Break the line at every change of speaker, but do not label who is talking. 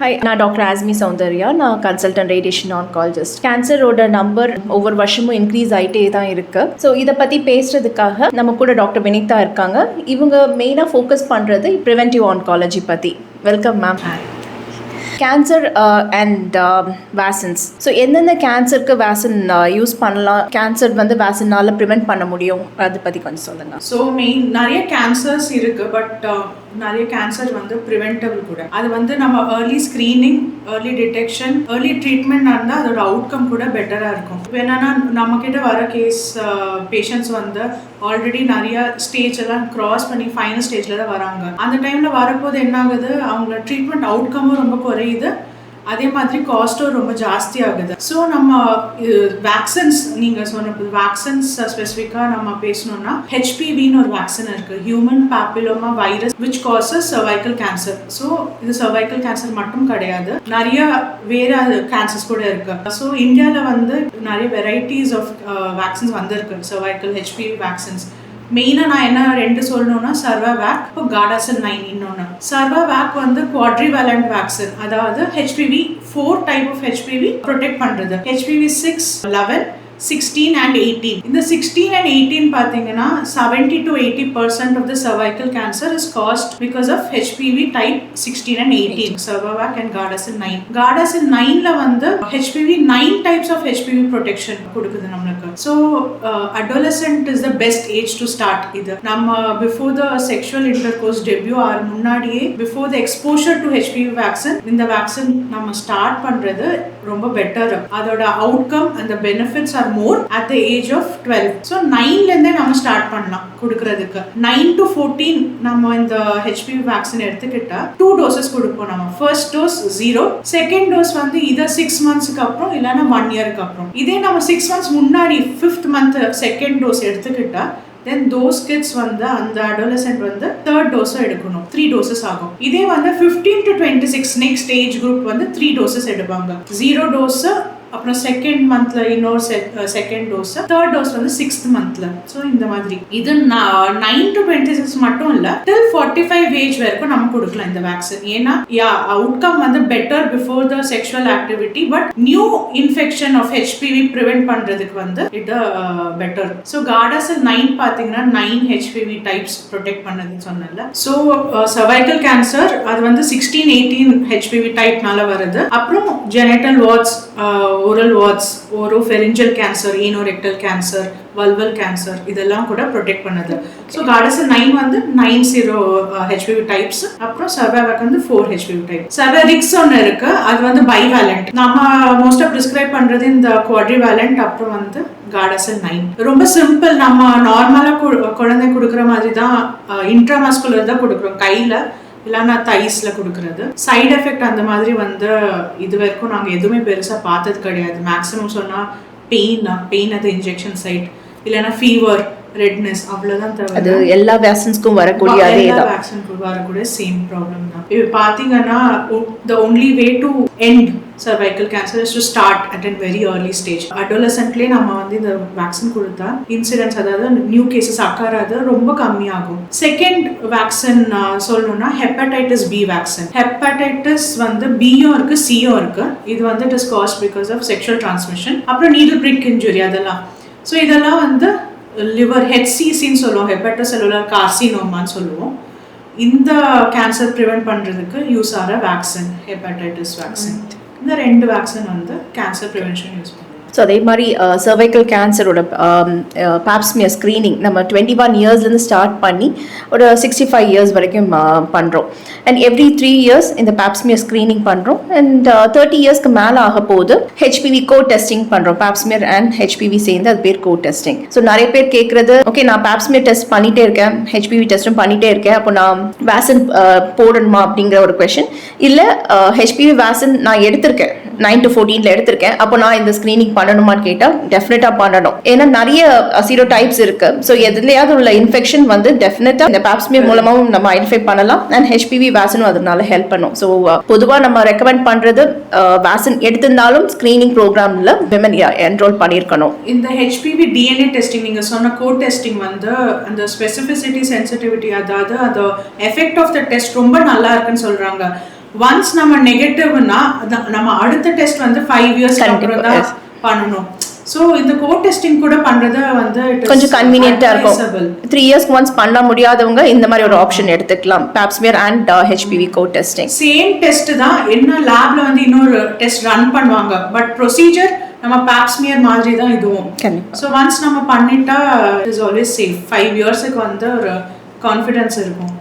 Hi, நான் doctor Azmi Soundarya. நான் consultant radiation oncologist. கேன்சரோட number ஒவ்வொரு வருஷமும் இன்க்ரீஸ் ஆகிட்டே தான் இருக்கு. ஸோ இதை பற்றி பேசுறதுக்காக நம்ம கூட டாக்டர் வினிதா இருக்காங்க. இவங்க மெயினாக ஃபோக்கஸ் பண்ணுறது ப்ரிவென்டிவ் ஆன்காலஜி பற்றி. Welcome ma'am. Cancer and vaccines. So எந்தெந்த கேன்சருக்கு வேக்சின் யூஸ் பண்ணலாம், கேன்சர் வந்து வேக்சினால் ப்ரிவென்ட் பண்ண முடியும், அதை பற்றி கொஞ்சம் சொல்லுங்கள்.
ஸோ நிறைய கேன்சர்ஸ் இருக்குது, பட் நிறைய கேன்சர் வந்து ப்ரிவென்டபிள் கூட. அது வந்து நம்ம early screening, early detection, early treatment இருந்தால் அதோட அவுட்கம் கூட பெட்டராக இருக்கும். இப்போ என்னன்னா நம்மக்கிட்ட வர பேஷண்ட்ஸ் வந்து ஆல்ரெடி நிறைய ஸ்டேஜ் எல்லாம் கிராஸ் பண்ணி ஃபைனல் ஸ்டேஜில் தான் வராங்க. அந்த டைமில் வரப்போது என்ன ஆகுது, அவங்களோட ட்ரீட்மெண்ட் அவுட்கமும் ரொம்ப குறையுது, அதே மாதிரி காஸ்ட்டும் ரொம்ப ஜாஸ்தி ஆகுது. ஸோ நம்ம வேக்சின்ஸ், நீங்கள் சொன்னது வேக்சின்ஸ் ஸ்பெசிஃபிக்காக நம்ம பேசணும்னா ஹெச்பிவின்னு ஒரு வேக்சின் இருக்குது, human papilloma virus which causes cervical cancer. So இது சர்வைக்கல் கேன்சர் மட்டும் கிடையாது, நிறைய வேறு கேன்சர்ஸ் கூட இருக்குது. ஸோ இந்தியாவில் வந்து நிறைய வெரைட்டிஸ் ஆஃப் வேக்சின்ஸ் வந்திருக்கு, சர்வைக்கல் ஹெச்பிவி வேக்சின்ஸ். மெயினாக நான் என்ன ரெண்டு சொல்லணும்னா சர்வாவேக், இப்போ காடாசில் 9 இன்னொன்று. சர்வாவேக் வந்து குவாட்ரிவேலண்ட் வேக்சின், அதாவது HPV 4 type of HPV protect பண்ணுறது. HPV 6, 11, 16 and 18. இந்த 16 and 18 பார்த்தீங்கன்னா 70 to 80% of the cervical cancer is caused because of HPV type 16 and 18. Cervavac and Gardasil 9. Gardasil 9ல வந்து HPV 9 types of HPV protection கொடுக்குது நம்மளுக்கு. So adolescent is the best age to start. இது நம்ம before the sexual intercourse debut or முன்னாடியே before the exposure to HPV vaccine இந்த vaccine நம்ம start பண்றது ரொம்ப பெட்டர். அதோட outcome and the benefits are more at the age of 12. So 9ல இருந்தே நம்ம ஸ்டார்ட் பண்ணலாம் கொடுக்கிறதுக்கு. 9 to 14 நம்ம இந்த HPV வேக்சின் எடுத்துக்கிட்டா 2 doses கொடுப்போம். நம்ம ஃபர்ஸ்ட் டோஸ் 0, செகண்ட் டோஸ் வந்து இதை 6 monthsக்கு அப்புறம் இல்லைன்னா 1 yearக்கு அப்புறம். இதே நம்ம 6 months முன்னாடி 5th month செகண்ட் டோஸ் எடுத்துக்கிட்டா then those kids வந்து அந்த adolescent வந்து third dose எடுக்கணும், 3 doses ஆகும். இதே வந்து 15 to 26 next age group வந்து 3 doses எடுப்பாங்க. 0 dose, அப்புறம் செகண்ட் மந்த்ல இன்னொரு செகண்ட் டோஸ், தேர்ட் டோஸ் வந்து 6th monthல. ஸோ இந்த மாதிரி இது 9 to 26 மட்டும் இல்ல, டில் 45 ஏஜ் வரைக்கும் நம்ம கொடுக்கலாம் இந்த வேக்சின். ஏன்னா அவுட்கம் வந்து better before the sexual activity, but new infection of HPV prevent பண்றதுக்கு வந்து இது பெட்டர். ஸோ காடாசில் 9 பார்த்தீங்கன்னா 9 ஹெச்பிவி டைப்ஸ் ப்ரொடெக்ட் பண்ணதுன்னு சொன்னல. ஸோ சர்வைக்கல் கேன்சர் அது வந்து 16, 18 ஹெச்பிவி டைப்னால வருது. அப்புறம் genital wards, oral warts, oropharyngeal cancer, anorectal cancer, vulval cancer இதெல்லாம் கூட ப்ரொடெக்ட் பண்ணுது. ஸோ காடாசில் 9 வந்து 90 HPV டைப்ஸ், அப்புறம் சர்வாவேக் வந்து 4 HPV டைப். சர்வரிக்ஸ் ஒன்று இருக்கு, அது வந்து பைவேலண்ட். நம்ம மோஸ்ட்டாக ப்ரிஸ்கிரைப் பண்றது இந்த குவாட்ரிவேலண்ட், அப்புறம் வந்து காடாசில் 9. ரொம்ப சிம்பிள், நம்ம நார்மலாக குழந்தை கொடுக்குற மாதிரி தான், இன்ட்ராமஸ்குலர் தான் கொடுக்குறோம், கையில் இல்லைன்னா தைஸ்ல கொடுக்கறது. சைடு எஃபெக்ட் அந்த மாதிரி வந்து இது வரைக்கும் நாங்கள் எதுவுமே பெருசாக பார்த்தது கிடையாது. மேக்ஸிமம் சொன்னால் பெயின் அது இன்ஜெக்ஷன் சைட், இல்லைன்னா ஃபீவர், ரெட்னஸ், அவ்வளோதான் தவிர
அது எல்லா வேக்சின்ஸ்க்கும் வரக்கூடிய
வேக்சினுக்கு வரக்கூடிய சேம் ப்ராப்ளம் தான். இப்போ பார்த்தீங்கன்னா the only way to end cervical cancer is to start at a very early stage. adolescentலயே நம்ம வந்து இந்த வேக்சின் கொடுத்தா இன்சிடென்ட்ஸ், அதாவது நியூ கேசஸ் அக்காராது ரொம்ப கம்மியாகும். செகண்ட் வேக்சின் சொல்லணும்னா ஹெப்படைட்டிஸ் பி வேக்சின். ஹெப்படைட்டிஸ் வந்து பியும் இருக்கு, சியும் இருக்கு. இது வந்து it is caused because of sexual transmission. அப்புறம் நீடில் பிரிக் இன்ஜுரி அதெல்லாம். ஸோ இதெல்லாம் வந்து லிவர் ஹெச்சிசின்னு சொல்லுவோம், ஹெப்படோசெல்லுலர் கார்சினோமான்னு சொல்லுவோம். இந்த கேன்சர் ப்ரிவென்ட் பண்ணுறதுக்கு யூஸ் ஆகிற வேக்சின் ஹெப்படைட்டிஸ் வேக்சின். இந்த 2 வேக்சின் வந்து கேன்சர் ப்ரிவென்ஷன் யூஸ் பண்ணுவோம்.
ஸோ அதே மாதிரி சர்வைக்கல் கேன்சரோட பாப்ஸ்மியர் ஸ்க்ரீனிங் நம்ம 21 இயர்ஸ்லேருந்து ஸ்டார்ட் பண்ணி ஒரு 65 இயர்ஸ் வரைக்கும் பண்ணுறோம். அண்ட் எவ்ரி 3 years இந்த பாப்ஸ்மியர் ஸ்க்ரீனிங் பண்ணுறோம். அண்ட் 30 இயர்ஸ்க்கு மேலே ஆக போது ஹெச்பிவி கோ டெஸ்டிங் பண்ணுறோம். பாப்ஸ்மியர் அண்ட் ஹெச்பிவி சேர்ந்து அது பேர் கோ டெஸ்டிங். ஸோ நிறைய பேர் கேட்குறது, ஓகே நான் பாப்ஸ்மியர் டெஸ்ட் பண்ணிகிட்டே இருக்கேன், ஹெச்பிவி டெஸ்ட்டும் பண்ணிகிட்டே இருக்கேன், அப்போ நான் வேக்சின் போடணுமா அப்படிங்கிற ஒரு கொஷின். இல்லை ஹெச்பிவி வேக்சின் நான் எடுத்திருக்கேன், 9 to 14 எடுத்திருக்கேன், அப்போ நான் இந்த ஸ்க்ரீனிங் பண்ணணுமான்னு கேட்டால் டெஃபினட்டாக பண்ணணும். ஏன்னா நிறைய சீரோ டைப்ஸ் இருக்கு. ஸோ எதுலையாவது உள்ள இன்ஃபெக்ஷன் வந்து டெஃபினட்டாக இந்த பாப்ஸ்மியர் மூலமாகவும் நம்ம ஐடென்டிஃபை பண்ணலாம். அண்ட் ஹெச்பிவி வேக்சினும் அதனால ஹெல்ப் பண்ணும். ஸோ பொதுவாக நம்ம ரெக்கமெண்ட் பண்ணுறது வேக்சின் எடுத்திருந்தாலும் ஸ்க்ரீனிங் ப்ரோக்ராமில் விமன் என்ரோல் பண்ணியிருக்கணும்.
இந்த ஹெச்பிவி டிஎன்ஏ டெஸ்டிங் நீங்கள் சொன்ன கோ டெஸ்டிங் வந்து அந்த ஸ்பெசிஃபிசிட்டி, சென்சிட்டிவிட்டி, அதாவது அந்த எஃபெக்ட் ஆஃப் த டெஸ்ட் ரொம்ப நல்லா இருக்குன்னு சொல்கிறாங்க. ஒன்ஸ் நம்ம நெகட்டிவ்னா நம்ம அடுத்த டெஸ்ட் வந்து 5 இயர்ஸ்க்கு அப்புறம் தான் பண்ணணும். ஸோ இந்த கோ டெஸ்டிங் கூட பண்றது வந்து
கொஞ்சம் கன்வீனியன்ட்டா இருக்கும். 3 இயர்ஸ்க்கு ஒன்ஸ் பண்ண முடியாதவங்க இந்த மாதிரி ஒரு ஆப்ஷன் எடுத்துக்கலாம், pap smear and HPV co testing.
Same test தான், என்ன லேப்ல வந்து இன்னொரு டெஸ்ட் ரன் பண்ணுவாங்க, பட் ப்ரொசீஜர் நம்ம பாப்ஸ்மியர் மாதிரி தான் இதுவும். ஸோ ஒன்ஸ் நம்ம பண்ணிட்டா இட் இஸ் ஆல்வேஸ் சேஃப். 5 இயர்ஸ்க்கு வந்து ஒரு கான்ஃபிடன்ஸ் இருக்கும்.